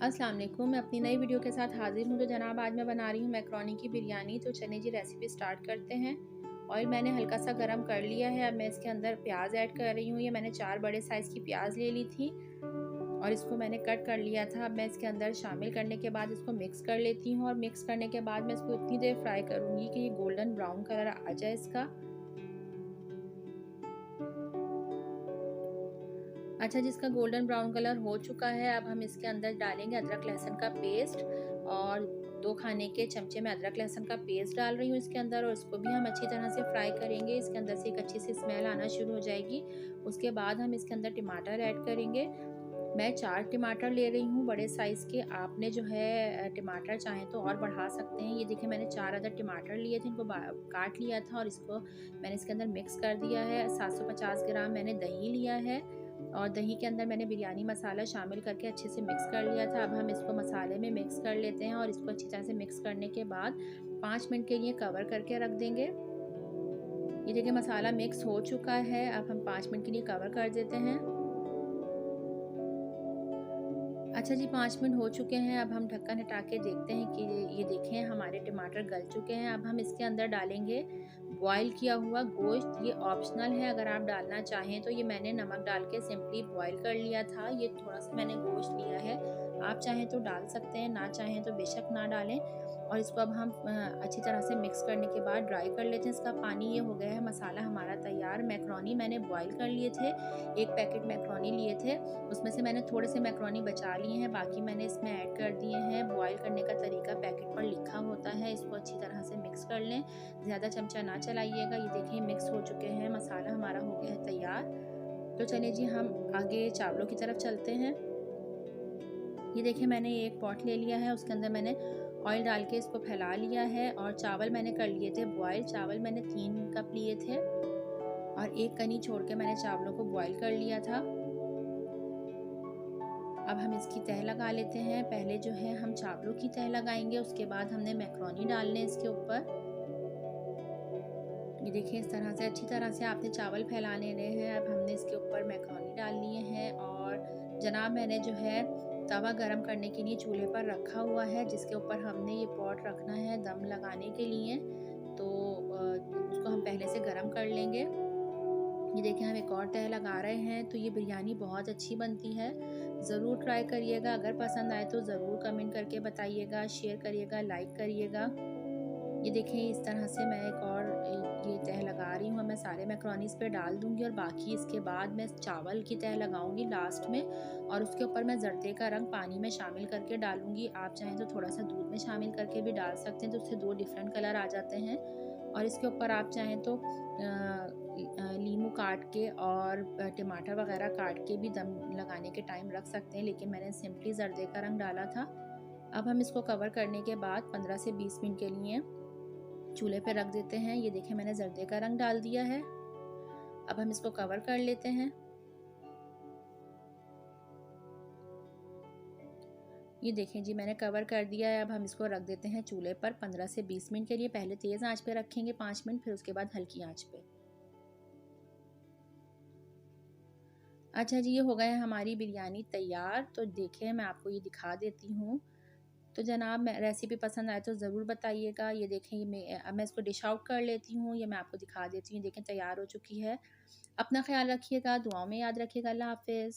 अस्सलाम वालेकुम। मैं अपनी नई वीडियो के साथ हाज़िर हूँ। तो जनाब आज मैं बना रही हूँ मैकरोनी की बिरयानी। तो चलिए जी रेसिपी स्टार्ट करते हैं। ऑयल मैंने हल्का सा गरम कर लिया है। अब मैं इसके अंदर प्याज ऐड कर रही हूँ। ये मैंने 4 बड़े साइज़ की प्याज ले ली थी और इसको मैंने कट कर लिया था। अब मैं इसके अंदर शामिल करने के बाद इसको मिक्स कर लेती हूँ और मिक्स करने के बाद मैं इसको इतनी देर फ्राई करूँगी कि ये गोल्डन ब्राउन कलर आ जाए इसका। अच्छा, जिसका गोल्डन ब्राउन कलर हो चुका है, अब हम इसके अंदर डालेंगे अदरक लहसुन का पेस्ट और 2 खाने के चमचे में अदरक लहसुन का पेस्ट डाल रही हूँ इसके अंदर और इसको भी हम अच्छी तरह से फ्राई करेंगे। इसके अंदर से एक अच्छी सी स्मेल आना शुरू हो जाएगी। उसके बाद हम इसके अंदर टमाटर ऐड करेंगे। मैं 4 टमाटर ले रही हूँ बड़े साइज़ के। आपने जो है टमाटर चाहें तो और बढ़ा सकते हैं। ये देखिए मैंने 4 अदद टमाटर लिए थे, इनको काट लिया था और इसको मैंने इसके अंदर मिक्स कर दिया है। 750 ग्राम मैंने दही लिया है और दही के अंदर मैंने बिरयानी मसाला शामिल करके अच्छे से मिक्स कर लिया था। अब हम इसको मसाले में मिक्स कर लेते हैं और इसको अच्छी तरह से मिक्स करने के बाद 5 मिनट के लिए कवर करके रख देंगे। ये देखिए मसाला मिक्स हो चुका है। अब हम 5 मिनट के लिए कवर कर देते हैं। अच्छा जी, 5 मिनट हो चुके हैं। अब हम ढक्कन हटा के देखते हैं कि ये देखें हमारे टमाटर गल चुके हैं। अब हम इसके अंदर डालेंगे बॉईल किया हुआ गोश्त। ये ऑप्शनल है, अगर आप डालना चाहें तो। ये मैंने नमक डाल के सिंपली बॉईल कर लिया था। ये थोड़ा सा मैंने गोश्त लिया है, आप चाहें तो डाल सकते हैं, ना चाहें तो बेशक ना डालें। और इसको अब हम अच्छी तरह से मिक्स करने के बाद ड्राई कर लेते हैं इसका पानी। ये हो गया है मसाला हमारा तैयार। मैक्रोनी मैंने बॉईल कर लिए थे, 1 पैकेट मैक्रोनी लिए थे, उसमें से मैंने थोड़े से मैक्रोनी बचा लिए हैं, बाकी मैंने इसमें ऐड कर दिए हैं। बॉईल करने का तरीका पैकेट पर लिखा होता है। इसको अच्छी तरह से मिक्स कर लें, ज़्यादा चमचा ना चलाइएगा। ये देखिए मिक्स हो चुके हैं, मसाला हमारा हो गया है तैयार। तो चलिए जी हम आगे चावलों की तरफ चलते हैं। ये देखिए मैंने एक पॉट ले लिया है, उसके अंदर मैंने ऑयल डाल के इसको फैला लिया है और चावल मैंने कर लिए थे बॉईल। चावल मैंने 3 कप लिए थे और 1 कनी छोड़ के मैंने चावलों को बॉईल कर लिया था। अब हम इसकी तह लगा लेते हैं। पहले जो है हम चावलों की तह लगाएंगे, उसके बाद हमने मैक्रोनी डालने इसके ऊपर। ये देखिए इस तरह से अच्छी तरह से आपने चावल फैला लेने हैं। अब हमने इसके ऊपर मैक्रोनी डाल लिए हैं और जनाब मैंने जो है तवा गरम करने के लिए चूल्हे पर रखा हुआ है, जिसके ऊपर हमने ये पॉट रखना है दम लगाने के लिए। तो उसको हम पहले से गरम कर लेंगे। ये देखिए हम एक और तह लगा रहे हैं। तो ये बिरयानी बहुत अच्छी बनती है, ज़रूर ट्राई करिएगा। अगर पसंद आए तो ज़रूर कमेंट करके बताइएगा, शेयर करिएगा, लाइक करिएगा। ये देखिए इस तरह से मैं एक और ये तह लगा रही हूँ। मैं सारे मैक्रोनी इस पे डाल दूँगी और बाकी इसके बाद मैं चावल की तह लगाऊँगी लास्ट में और उसके ऊपर मैं जर्दे का रंग पानी में शामिल करके डालूँगी। आप चाहें तो थोड़ा सा दूध में शामिल करके भी डाल सकते हैं, तो उससे 2 डिफरेंट कलर आ जाते हैं। और इसके ऊपर आप चाहें तो नींबू काट के और टमाटर वगैरह काट के भी दम लगाने के टाइम रख सकते हैं, लेकिन मैंने सिंपली जर्दे का रंग डाला था। अब हम इसको कवर करने के बाद 15 से 20 मिनट के लिए चूल्हे पे रख देते हैं। ये देखें मैंने जर्दे का रंग डाल दिया है। अब हम इसको कवर कर लेते हैं। ये देखें जी मैंने कवर कर दिया है। अब हम इसको रख देते हैं चूल्हे पर 15 से 20 मिनट के लिए। पहले तेज़ आंच पे रखेंगे 5 मिनट, फिर उसके बाद हल्की आंच पे। अच्छा जी, ये हो गया है हमारी बिरयानी तैयार। तो देखिए मैं आपको ये दिखा देती हूँ। तो जनाब मैं रेसिपी पसंद आए तो ज़रूर बताइएगा। ये देखें अब मैं इसको डिश आउट कर लेती हूँ। ये मैं आपको दिखा देती हूँ। देखें तैयार हो चुकी है। अपना ख्याल रखिएगा, दुआओं में याद रखिएगा। अल्लाह हाफ़िज़।